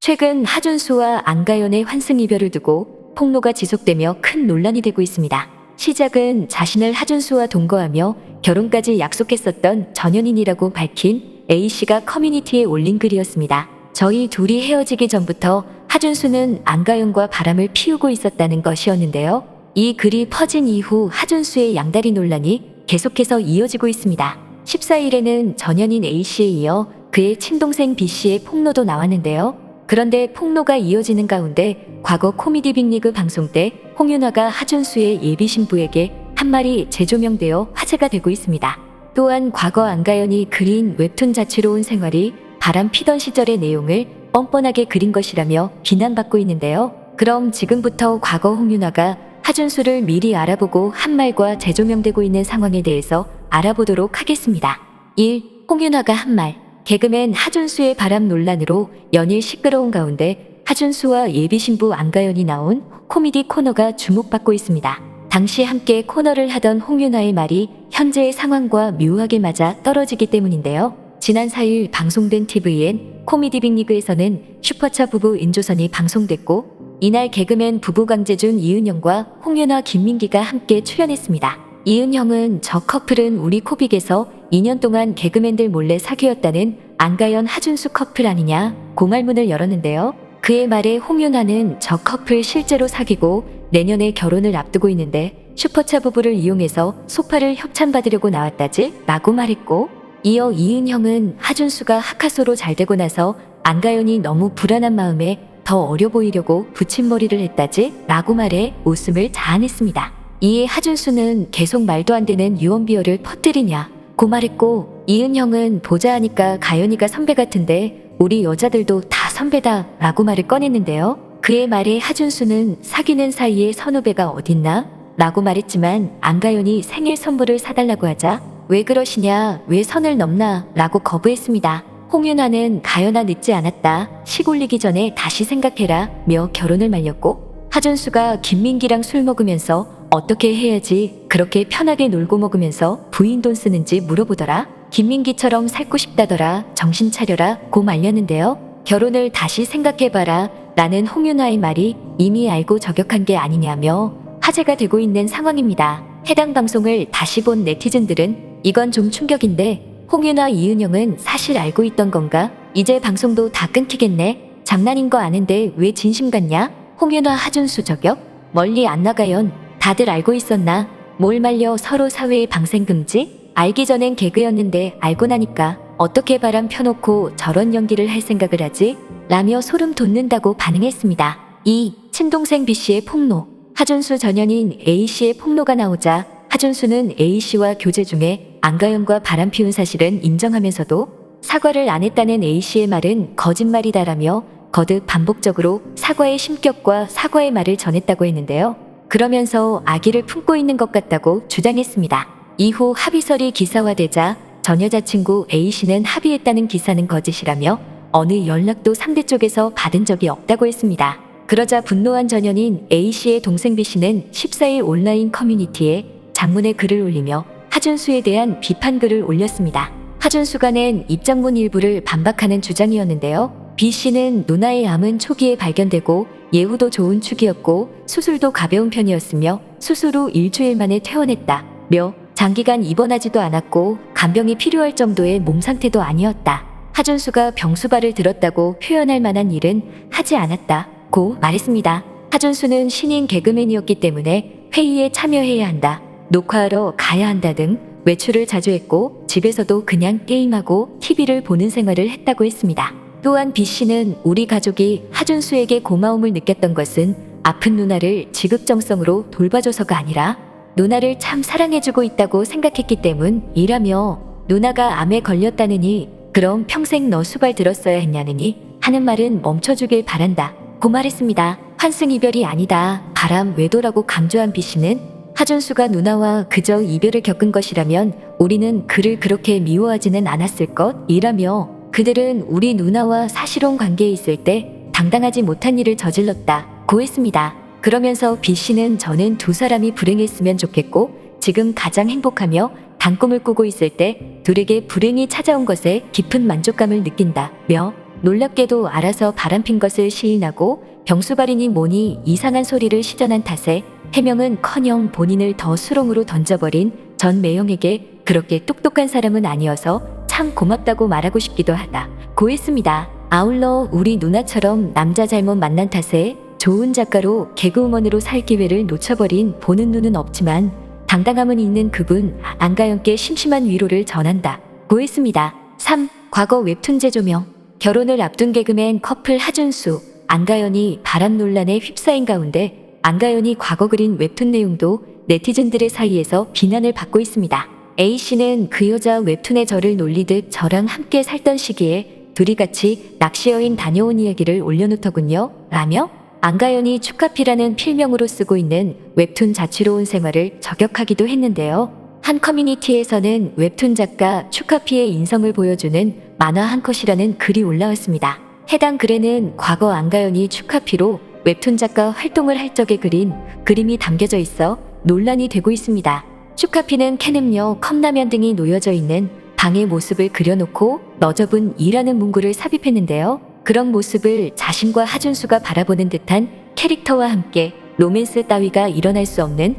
최근 하준수와 안가연의 환승 이별을 두고 폭로가 지속되며 큰 논란이 되고 있습니다. 시작은 자신을 하준수와 동거하며 결혼까지 약속했었던 전연인이라고 밝힌 A씨가 커뮤니티에 올린 글이었습니다. 저희 둘이 헤어지기 전부터 하준수는 안가연과 바람을 피우고 있었다는 것이었는데요. 이 글이 퍼진 이후 하준수의 양다리 논란이 계속해서 이어지고 있습니다. 14일에는 전연인 A씨에 이어 그의 친동생 B씨의 폭로도 나왔는데요. 그런데 폭로가 이어지는 가운데 과거 코미디 빅리그 방송 때 홍윤아가 하준수의 예비 신부에게 한 말이 재조명되어 화제가 되고 있습니다. 또한 과거 안가연이 그린 웹툰 자취로운 생활이 바람 피던 시절의 내용을 뻔뻔하게 그린 것이라며 비난받고 있는데요. 그럼 지금부터 과거 홍윤아가 하준수를 미리 알아보고 한 말과 재조명되고 있는 상황에 대해서 알아보도록 하겠습니다. 1. 홍윤아가 한 말. 개그맨 하준수의 바람 논란으로 연일 시끄러운 가운데 하준수와 예비 신부 안가연이 나온 코미디 코너가 주목받고 있습니다. 당시 함께 코너를 하던 홍윤아의 말이 현재의 상황과 묘하게 맞아 떨어지기 때문인데요. 지난 4일 방송된 TVN 코미디 빅리그에서는 슈퍼차 부부 인조선이 방송됐고 이날 개그맨 부부 강재준 이은영과 홍윤아 김민기가 함께 출연했습니다. 이은영은 저 커플은 우리 코빅에서 2년 동안 개그맨들 몰래 사귀었다는 안가연 하준수 커플 아니냐 공알문을 열었는데요. 그의 말에 홍윤아는 저 커플 실제로 사귀고 내년에 결혼을 앞두고 있는데 슈퍼차 부부를 이용해서 소파를 협찬받으려고 나왔다지 라고 말했고 이어 이은영은 하준수가 하카소로 잘 되고 나서 안가연이 너무 불안한 마음에 더 어려 보이려고 붙임머리를 했다지 라고 말해 웃음을 자아냈습니다. 이에 하준수는 계속 말도 안 되는 유언비어를 퍼뜨리냐 고 말했고 이은형은 보자 하니까 가연이가 선배 같은데 우리 여자들도 다 선배다 라고 말을 꺼냈는데요. 그의 말에 하준수는 사귀는 사이에 선후배가 어딨나? 라고 말했지만 안가연이 생일 선물을 사달라고 하자 왜 그러시냐 왜 선을 넘나 라고 거부했습니다. 홍윤아는 가연아 늦지 않았다 시골리기 전에 다시 생각해라 며 결혼을 말렸고 하준수가 김민기랑 술 먹으면서 어떻게 해야지 그렇게 편하게 놀고 먹으면서 부인 돈 쓰는지 물어보더라. 김민기처럼 살고 싶다더라. 정신 차려라 고 말렸는데요. 결혼을 다시 생각해봐라 라는 홍윤아의 말이 이미 알고 저격한 게 아니냐며 화제가 되고 있는 상황입니다. 해당 방송을 다시 본 네티즌들은 이건 좀 충격인데 홍윤아 이은영은 사실 알고 있던 건가? 이제 방송도 다 끊기겠네. 장난인 거 아는데 왜 진심 같냐? 홍윤아 하준수 저격? 멀리 안 나가연. 다들 알고 있었나? 뭘 말려 서로 사회의 방생금지? 알기 전엔 개그였는데 알고 나니까 어떻게 바람 펴놓고 저런 연기를 할 생각을 하지? 라며 소름 돋는다고 반응했습니다. 2. 친동생 B씨의 폭로. 하준수 전연인 A씨의 폭로가 나오자 하준수는 A씨와 교제 중에 안가연과 바람 피운 사실은 인정하면서도 사과를 안 했다는 A씨의 말은 거짓말이다라며 거듭 반복적으로 사과의 심격과 사과의 말을 전했다고 했는데요. 그러면서 아기를 품고 있는 것 같다고 주장했습니다. 이후 합의설이 기사화되자 전 여자친구 A씨는 합의했다는 기사는 거짓이라며 어느 연락도 상대 쪽에서 받은 적이 없다고 했습니다. 그러자 분노한 전연인 A씨의 동생 B씨는 14일 온라인 커뮤니티에 장문의 글을 올리며 하준수에 대한 비판 글을 올렸습니다. 하준수가 낸 입장문 일부를 반박하는 주장이었는데요. B씨는 누나의 암은 초기에 발견되고 예후도 좋은 축이었고 수술도 가벼운 편이었으며 수술 후 일주일 만에 퇴원했다며 장기간 입원하지도 않았고 간병이 필요할 정도의 몸 상태도 아니었다. 하준수가 병수발을 들었다고 표현할 만한 일은 하지 않았다고 말했습니다. 하준수는 신인 개그맨이었기 때문에 회의에 참여해야 한다. 녹화하러 가야 한다 등 외출을 자주 했고 집에서도 그냥 게임하고 TV를 보는 생활을 했다고 했습니다. 또한 B씨는 우리 가족이 하준수에게 고마움을 느꼈던 것은 아픈 누나를 지극정성으로 돌봐줘서가 아니라 누나를 참 사랑해주고 있다고 생각했기 때문이라며 누나가 암에 걸렸다느니 그럼 평생 너 수발 들었어야 했냐느니 하는 말은 멈춰주길 바란다 고 말했습니다. 환승 이별이 아니다 바람 외도라고 강조한 B씨는 하준수가 누나와 그저 이별을 겪은 것이라면 우리는 그를 그렇게 미워하지는 않았을 것이라며 그들은 우리 누나와 사실혼 관계에 있을 때 당당하지 못한 일을 저질렀다고 했습니다. 그러면서 B씨는 저는 두 사람이 불행했으면 좋겠고 지금 가장 행복하며 단꿈을 꾸고 있을 때 둘에게 불행이 찾아온 것에 깊은 만족감을 느낀다며 놀랍게도 알아서 바람핀 것을 시인하고 병수발이니 뭐니 이상한 소리를 시전한 탓에 해명은커녕 본인을 더 수렁으로 던져버린 전 매형에게 그렇게 똑똑한 사람은 아니어서 참 고맙다고 말하고 싶기도 하다 고했습니다. 아울러 우리 누나처럼 남자 잘못 만난 탓에 좋은 작가로 개그우먼으로 살 기회를 놓쳐버린 보는 눈은 없지만 당당함은 있는 그분 안가연께 심심한 위로를 전한다 고했습니다. 3. 과거 웹툰 재조명. 결혼을 앞둔 개그맨 커플 하준수, 안가연이 바람 논란에 휩싸인 가운데 안가연이 과거 그린 웹툰 내용도 네티즌들의 사이에서 비난을 받고 있습니다. A씨는 그 여자 웹툰에 저를 놀리듯 저랑 함께 살던 시기에 둘이 같이 낚시 여행 다녀온 이야기를 올려놓더군요. 라며 안가연이 축카피라는 필명으로 쓰고 있는 웹툰 자취로운 생활을 저격하기도 했는데요. 한 커뮤니티에서는 웹툰 작가 축카피의 인성을 보여주는 만화 한 컷이라는 글이 올라왔습니다. 해당 글에는 과거 안가연이 축카피로 웹툰 작가 활동을 할 적에 그린 그림이 담겨져 있어 논란이 되고 있습니다. 축카피는 캔음료, 컵라면 등이 놓여져 있는 방의 모습을 그려놓고 너저분 이라는 문구를 삽입했는데요. 그런 모습을 자신과 하준수가 바라보는 듯한 캐릭터와 함께 로맨스 따위가 일어날 수 없는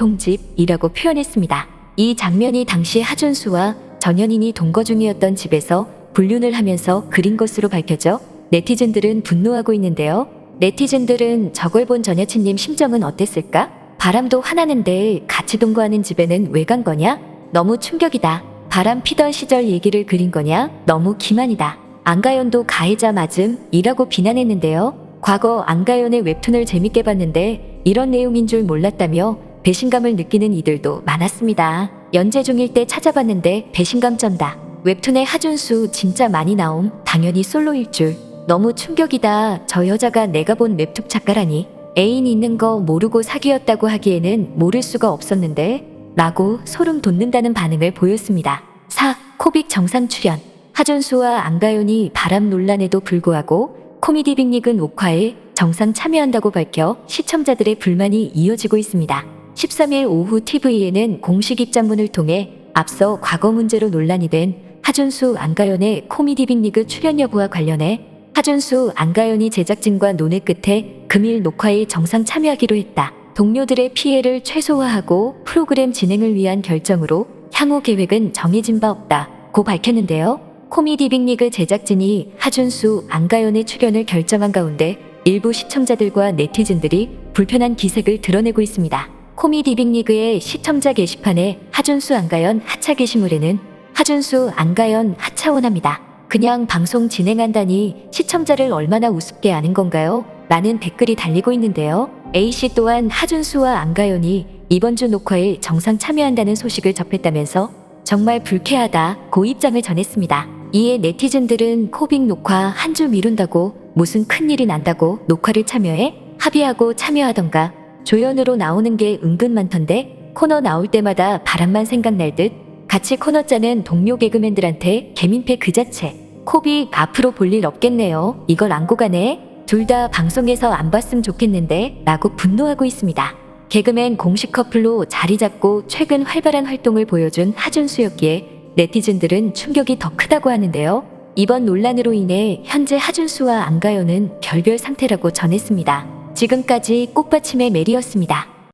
쓰레기통집이라고 표현했습니다. 이 장면이 당시 하준수와 전현인이 동거 중이었던 집에서 불륜을 하면서 그린 것으로 밝혀져 네티즌들은 분노하고 있는데요. 네티즌들은 저걸 본 전 여친님 심정은 어땠을까? 바람도 화나는데 같이 동거하는 집에는 왜 간 거냐? 너무 충격이다. 바람 피던 시절 얘기를 그린 거냐? 너무 기만이다. 안가연도 가해자 맞음이라고 비난했는데요. 과거 안가연의 웹툰을 재밌게 봤는데 이런 내용인 줄 몰랐다며 배신감을 느끼는 이들도 많았습니다. 연재 중일 때 찾아봤는데 배신감 쩐다. 웹툰에 하준수 진짜 많이 나옴. 당연히 솔로일 줄. 너무 충격이다. 저 여자가 내가 본 웹툰 작가라니. 애인 있는 거 모르고 사귀었다고 하기에는 모를 수가 없었는데 라고 소름 돋는다는 반응을 보였습니다. 4. 코빅 정상 출연. 하준수와 안가연이 바람 논란에도 불구하고 코미디 빅리그 녹화에 정상 참여한다고 밝혀 시청자들의 불만이 이어지고 있습니다. 13일 오후 TV에는 공식 입장문을 통해 앞서 과거 문제로 논란이 된 하준수 안가연의 코미디 빅리그 출연 여부와 관련해 하준수 안가연이 제작진과 논의 끝에 금일 녹화에 정상 참여하기로 했다. 동료들의 피해를 최소화하고 프로그램 진행을 위한 결정으로 향후 계획은 정해진 바 없다 고 밝혔는데요. 코미디 빅리그 제작진이 하준수 안가연의 출연을 결정한 가운데 일부 시청자들과 네티즌들이 불편한 기색을 드러내고 있습니다. 코미디 빅리그의 시청자 게시판에 하준수 안가연 하차 게시물에는 하준수 안가연 하차 원합니다. 그냥 방송 진행한다니 시청자를 얼마나 우습게 아는 건가요? 라는 댓글이 달리고 있는데요. A씨 또한 하준수와 안가연이 이번 주 녹화에 정상 참여한다는 소식을 접했다면서 정말 불쾌하다 고 입장을 전했습니다. 이에 네티즌들은 코빅 녹화 한 주 미룬다고 무슨 큰일이 난다고 녹화를 참여해? 합의하고 참여하던가. 조연으로 나오는 게 은근 많던데 코너 나올 때마다 바람만 생각날 듯 같이 코너 짜는 동료 개그맨들한테 개민폐 그 자체. 코빅 앞으로 볼 일 없겠네요. 이걸 안고 가네. 둘 다 방송에서 안 봤으면 좋겠는데 라고 분노하고 있습니다. 개그맨 공식 커플로 자리 잡고 최근 활발한 활동을 보여준 하준수였기에 네티즌들은 충격이 더 크다고 하는데요. 이번 논란으로 인해 현재 하준수와 안가연은 결별 상태라고 전했습니다. 지금까지 꽃받침의 메리였습니다.